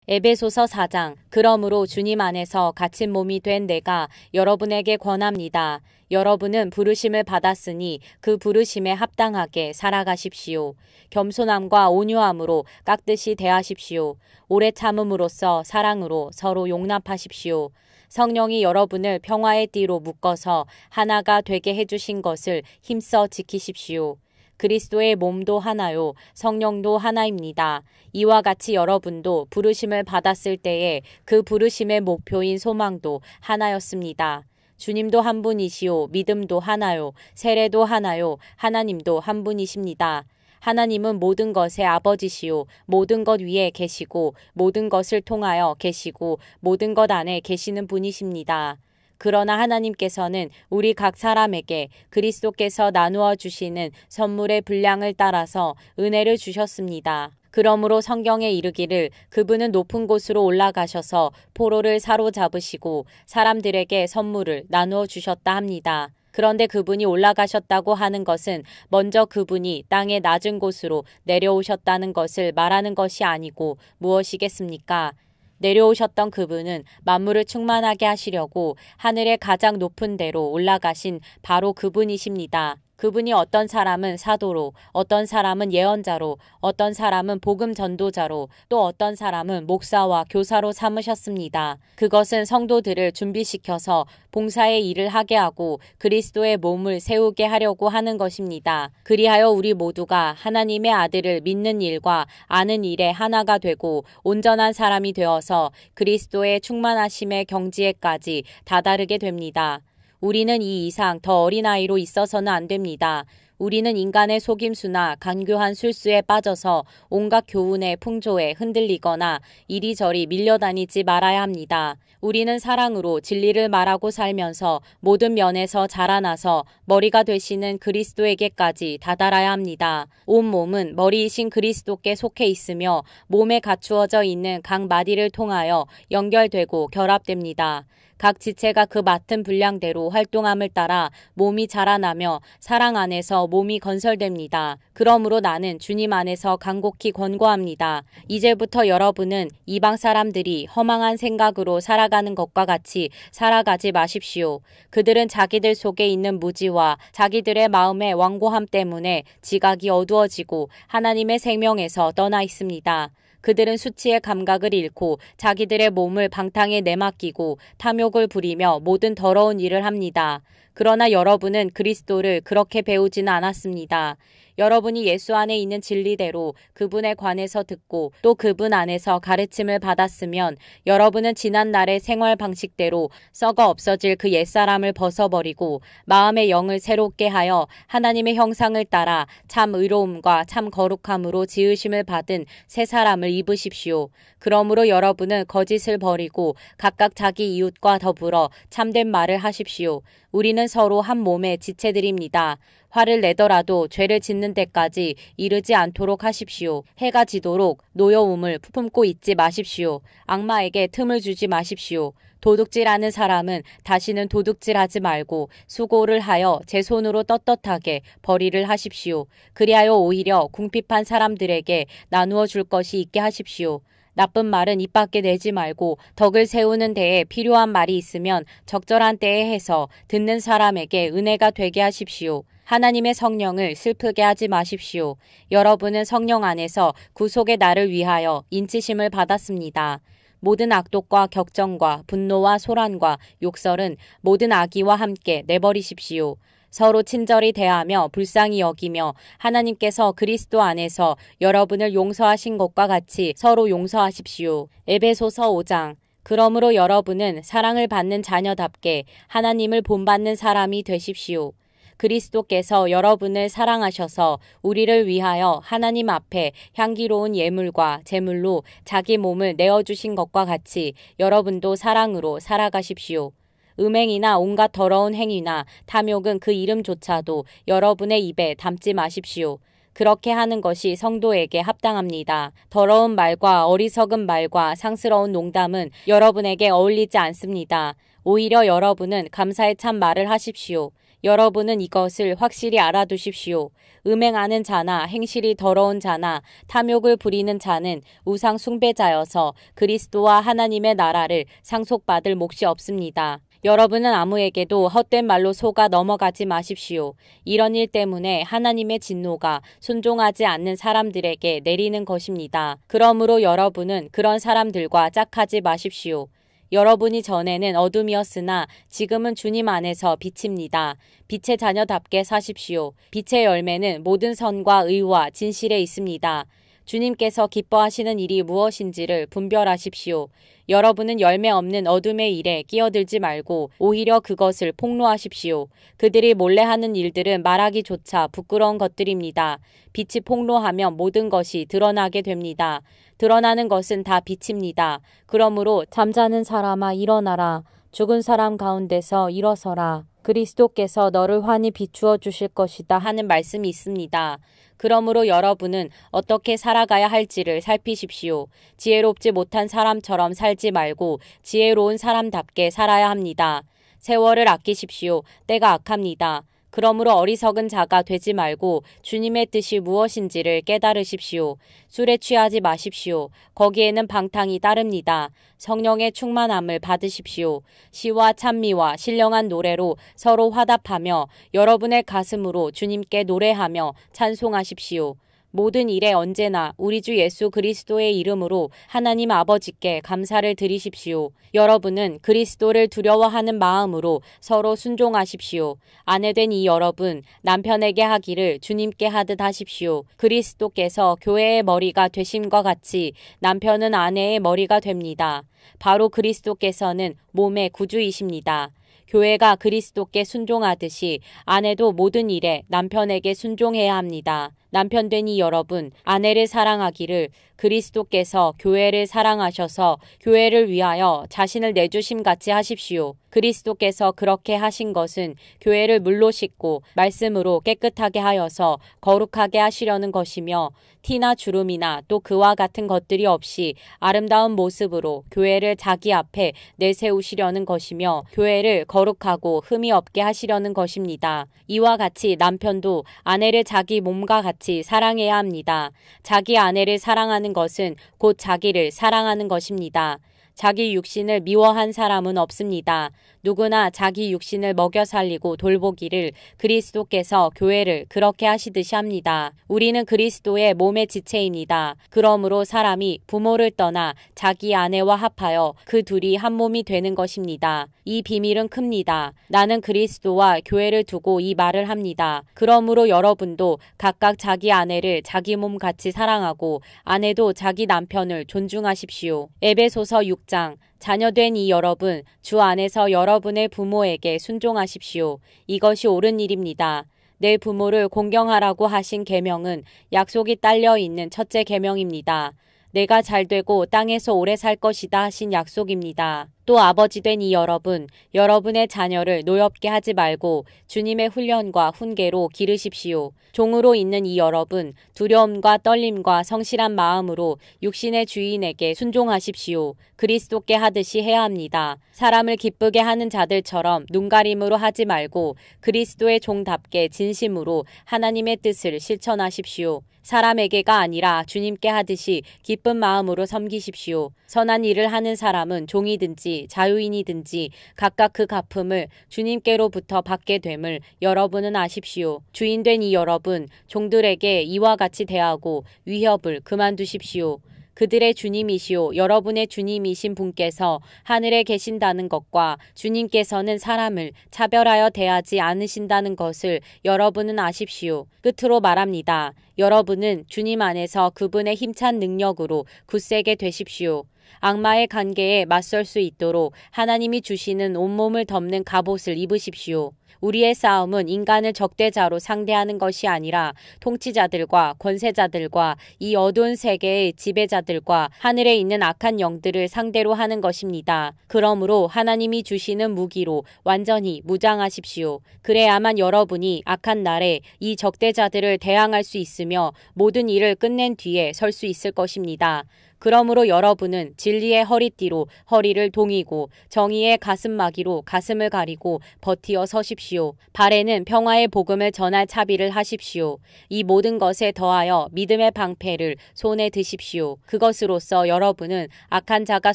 에베소서 4장. 그러므로 주님 안에서 갇힌 몸이 된 내가 여러분에게 권합니다. 여러분은 부르심을 받았으니 그 부르심에 합당하게 살아가십시오. 겸손함과 온유함으로 깍듯이 대하십시오. 오래 참음으로써 사랑으로 서로 용납하십시오. 성령이 여러분을 평화의 띠로 묶어서 하나가 되게 해주신 것을 힘써 지키십시오. 그리스도의 몸도 하나요, 성령도 하나입니다. 이와 같이 여러분도 부르심을 받았을 때에 그 부르심의 목표인 소망도 하나였습니다. 주님도 한 분이시요, 믿음도 하나요, 세례도 하나요, 하나님도 한 분이십니다. 하나님은 모든 것의 아버지시요, 모든 것 위에 계시고 모든 것을 통하여 계시고 모든 것 안에 계시는 분이십니다. 그러나 하나님께서는 우리 각 사람에게 그리스도께서 나누어 주시는 선물의 분량을 따라서 은혜를 주셨습니다. 그러므로 성경에 이르기를 그분은 높은 곳으로 올라가셔서 포로를 사로잡으시고 사람들에게 선물을 나누어 주셨다 합니다. 그런데 그분이 올라가셨다고 하는 것은 먼저 그분이 땅의 낮은 곳으로 내려오셨다는 것을 말하는 것이 아니고 무엇이겠습니까? 내려오셨던 그분은 만물을 충만하게 하시려고 하늘의 가장 높은 데로 올라가신 바로 그분이십니다. 그분이 어떤 사람은 사도로, 어떤 사람은 예언자로, 어떤 사람은 복음 전도자로, 또 어떤 사람은 목사와 교사로 삼으셨습니다. 그것은 성도들을 준비시켜서 봉사의 일을 하게 하고 그리스도의 몸을 세우게 하려고 하는 것입니다. 그리하여 우리 모두가 하나님의 아들을 믿는 일과 아는 일에 하나가 되고 온전한 사람이 되어서 그리스도의 충만하심의 경지에까지 다다르게 됩니다. 우리는 이 이상 더 어린아이로 있어서는 안 됩니다. 우리는 인간의 속임수나 간교한 술수에 빠져서 온갖 교훈의 풍조에 흔들리거나 이리저리 밀려다니지 말아야 합니다. 우리는 사랑으로 진리를 말하고 살면서 모든 면에서 자라나서 머리가 되시는 그리스도에게까지 다다라야 합니다. 온 몸은 머리이신 그리스도께 속해 있으며 몸에 갖추어져 있는 각 마디를 통하여 연결되고 결합됩니다. 각 지체가 그 맡은 분량대로 활동함을 따라 몸이 자라나며 사랑 안에서 몸이 건설됩니다. 그러므로 나는 주님 안에서 간곡히 권고합니다. 이제부터 여러분은 이방 사람들이 허망한 생각으로 살아가는 것과 같이 살아가지 마십시오. 그들은 자기들 속에 있는 무지와 자기들의 마음의 완고함 때문에 지각이 어두워지고 하나님의 생명에서 떠나 있습니다. 그들은 수치의 감각을 잃고 자기들의 몸을 방탕에 내맡기고 탐욕을 부리며 모든 더러운 일을 합니다. 그러나 여러분은 그리스도를 그렇게 배우지는 않았습니다. 여러분이 예수 안에 있는 진리대로 그분에 관해서 듣고 또 그분 안에서 가르침을 받았으면 여러분은 지난날의 생활 방식대로 썩어 없어질 그 옛사람을 벗어버리고 마음의 영을 새롭게 하여 하나님의 형상을 따라 참 의로움과 참 거룩함으로 지으심을 받은 새 사람을 입으십시오. 그러므로 여러분은 거짓을 버리고 각각 자기 이웃과 더불어 참된 말을 하십시오. 우리는 서로 한 몸의 지체들입니다. 화를 내더라도 죄를 짓는 데까지 이르지 않도록 하십시오. 해가 지도록 노여움을 품고 있지 마십시오. 악마에게 틈을 주지 마십시오. 도둑질하는 사람은 다시는 도둑질하지 말고 수고를 하여 제 손으로 떳떳하게 벌이를 하십시오. 그리하여 오히려 궁핍한 사람들에게 나누어 줄 것이 있게 하십시오. 나쁜 말은 입 밖에 내지 말고 덕을 세우는 데에 필요한 말이 있으면 적절한 때에 해서 듣는 사람에게 은혜가 되게 하십시오. 하나님의 성령을 슬프게 하지 마십시오. 여러분은 성령 안에서 구속의 날을 위하여 인치심을 받았습니다. 모든 악독과 격정과 분노와 소란과 욕설은 모든 악의와 함께 내버리십시오. 서로 친절히 대하며 불쌍히 여기며 하나님께서 그리스도 안에서 여러분을 용서하신 것과 같이 서로 용서하십시오. 에베소서 5장. 그러므로 여러분은 사랑을 받는 자녀답게 하나님을 본받는 사람이 되십시오. 그리스도께서 여러분을 사랑하셔서 우리를 위하여 하나님 앞에 향기로운 예물과 제물로 자기 몸을 내어주신 것과 같이 여러분도 사랑으로 살아가십시오. 음행이나 온갖 더러운 행위나 탐욕은 그 이름조차도 여러분의 입에 담지 마십시오. 그렇게 하는 것이 성도에게 합당합니다. 더러운 말과 어리석은 말과 상스러운 농담은 여러분에게 어울리지 않습니다. 오히려 여러분은 감사의 참 말을 하십시오. 여러분은 이것을 확실히 알아두십시오. 음행하는 자나 행실이 더러운 자나 탐욕을 부리는 자는 우상 숭배자여서 그리스도와 하나님의 나라를 상속받을 몫이 없습니다. 여러분은 아무에게도 헛된 말로 속아 넘어가지 마십시오. 이런 일 때문에 하나님의 진노가 순종하지 않는 사람들에게 내리는 것입니다. 그러므로 여러분은 그런 사람들과 짝하지 마십시오. 여러분이 전에는 어둠이었으나 지금은 주님 안에서 빛입니다. 빛의 자녀답게 사십시오. 빛의 열매는 모든 선과 의와 진실에 있습니다. 주님께서 기뻐하시는 일이 무엇인지를 분별하십시오. 여러분은 열매 없는 어둠의 일에 끼어들지 말고 오히려 그것을 폭로하십시오. 그들이 몰래 하는 일들은 말하기조차 부끄러운 것들입니다. 빛이 폭로하면 모든 것이 드러나게 됩니다. 드러나는 것은 다 빛입니다. 그러므로 잠자는 사람아 일어나라. 죽은 사람 가운데서 일어서라. 그리스도께서 너를 환히 비추어 주실 것이다 하는 말씀이 있습니다. 그러므로 여러분은 어떻게 살아가야 할지를 살피십시오. 지혜롭지 못한 사람처럼 살지 말고 지혜로운 사람답게 살아야 합니다. 세월을 아끼십시오. 때가 악합니다. 그러므로 어리석은 자가 되지 말고 주님의 뜻이 무엇인지를 깨달으십시오. 술에 취하지 마십시오. 거기에는 방탕이 따릅니다. 성령의 충만함을 받으십시오. 시와 찬미와 신령한 노래로 서로 화답하며 여러분의 가슴으로 주님께 노래하며 찬송하십시오. 모든 일에 언제나 우리 주 예수 그리스도의 이름으로 하나님 아버지께 감사를 드리십시오. 여러분은 그리스도를 두려워하는 마음으로 서로 순종하십시오. 아내된 이 여러분, 남편에게 하기를 주님께 하듯 하십시오. 그리스도께서 교회의 머리가 되심과 같이 남편은 아내의 머리가 됩니다. 바로 그리스도께서는 몸의 구주이십니다. 교회가 그리스도께 순종하듯이 아내도 모든 일에 남편에게 순종해야 합니다. 남편된 이 여러분, 아내를 사랑하기를 그리스도께서 교회를 사랑하셔서 교회를 위하여 자신을 내주심 같이 하십시오. 그리스도께서 그렇게 하신 것은 교회를 물로 씻고 말씀으로 깨끗하게 하여서 거룩하게 하시려는 것이며 티나 주름이나 또 그와 같은 것들이 없이 아름다운 모습으로 교회를 자기 앞에 내세우시려는 것이며 교회를 거룩하고 흠이 없게 하시려는 것입니다. 이와 같이 남편도 아내를 자기 몸과 같이 사랑해야 합니다. 자기 아내를 사랑하는 것은 곧 자기를 사랑하는 것입니다. 자기 육신을 미워한 사람은 없습니다. 누구나 자기 육신을 먹여 살리고 돌보기를 그리스도께서 교회를 그렇게 하시듯이 합니다. 우리는 그리스도의 몸의 지체입니다. 그러므로 사람이 부모를 떠나 자기 아내와 합하여 그 둘이 한 몸이 되는 것입니다. 이 비밀은 큽니다. 나는 그리스도와 교회를 두고 이 말을 합니다. 그러므로 여러분도 각각 자기 아내를 자기 몸 같이 사랑하고 아내도 자기 남편을 존중하십시오. 에베소서 6장. 자녀된 이 여러분, 주 안에서 여러분의 부모에게 순종하십시오. 이것이 옳은 일입니다. 내 부모를 공경하라고 하신 계명은 약속이 딸려 있는 첫째 계명입니다. 내가 잘되고 땅에서 오래 살 것이다 하신 약속입니다. 또 아버지된 이 여러분, 여러분의 자녀를 노엽게 하지 말고 주님의 훈련과 훈계로 기르십시오. 종으로 있는 이 여러분, 두려움과 떨림과 성실한 마음으로 육신의 주인에게 순종하십시오. 그리스도께 하듯이 해야 합니다. 사람을 기쁘게 하는 자들처럼 눈가림으로 하지 말고 그리스도의 종답게 진심으로 하나님의 뜻을 실천하십시오. 사람에게가 아니라 주님께 하듯이 기쁜 마음으로 섬기십시오. 선한 일을 하는 사람은 종이든지 자유인이든지 각각 그 갚음을 주님께로부터 받게 됨을 여러분은 아십시오. 주인된 이 여러분, 종들에게 이와 같이 대하고 위협을 그만두십시오. 그들의 주님이시오 여러분의 주님이신 분께서 하늘에 계신다는 것과 주님께서는 사람을 차별하여 대하지 않으신다는 것을 여러분은 아십시오. 끝으로 말합니다. 여러분은 주님 안에서 그분의 힘찬 능력으로 굳세게 되십시오. 악마의 관계에 맞설 수 있도록 하나님이 주시는 온몸을 덮는 갑옷을 입으십시오. 우리의 싸움은 인간을 적대자로 상대하는 것이 아니라 통치자들과 권세자들과 이 어두운 세계의 지배자들과 하늘에 있는 악한 영들을 상대로 하는 것입니다. 그러므로 하나님이 주시는 무기로 완전히 무장하십시오. 그래야만 여러분이 악한 날에 이 적대자들을 대항할 수 있으며 모든 일을 끝낸 뒤에 설 수 있을 것입니다. 그러므로 여러분은 진리의 허리띠로 허리를 동이고 정의의 가슴막이로 가슴을 가리고 버티어 서십시오. 발에는 평화의 복음을 전할 차비를 하십시오. 이 모든 것에 더하여 믿음의 방패를 손에 드십시오. 그것으로써 여러분은 악한 자가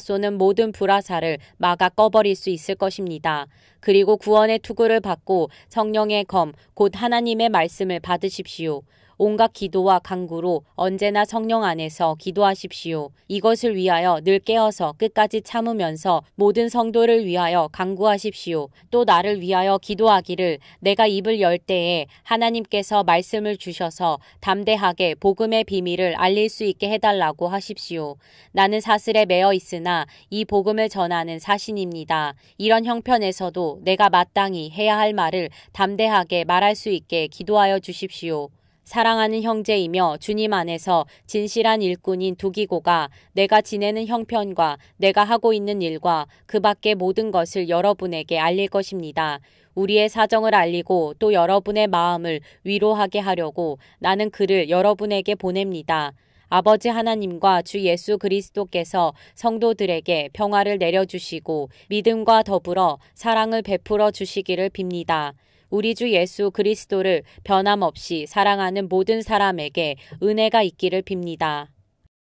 쏘는 모든 불화살을 막아 꺼버릴 수 있을 것입니다. 그리고 구원의 투구를 받고 성령의 검, 곧 하나님의 말씀을 받으십시오. 온갖 기도와 간구로 언제나 성령 안에서 기도하십시오. 이것을 위하여 늘 깨어서 끝까지 참으면서 모든 성도를 위하여 간구하십시오. 또 나를 위하여 기도하기를 내가 입을 열 때에 하나님께서 말씀을 주셔서 담대하게 복음의 비밀을 알릴 수 있게 해달라고 하십시오. 나는 사슬에 매어 있으나 이 복음을 전하는 사신입니다. 이런 형편에서도 내가 마땅히 해야 할 말을 담대하게 말할 수 있게 기도하여 주십시오. 사랑하는 형제이며 주님 안에서 진실한 일꾼인 두기고가 내가 지내는 형편과 내가 하고 있는 일과 그 밖의 모든 것을 여러분에게 알릴 것입니다. 우리의 사정을 알리고 또 여러분의 마음을 위로하게 하려고 나는 그를 여러분에게 보냅니다. 아버지 하나님과 주 예수 그리스도께서 성도들에게 평화를 내려주시고 믿음과 더불어 사랑을 베풀어 주시기를 빕니다. 우리 주 예수 그리스도를 변함없이 사랑하는 모든 사람에게 은혜가 있기를 빕니다.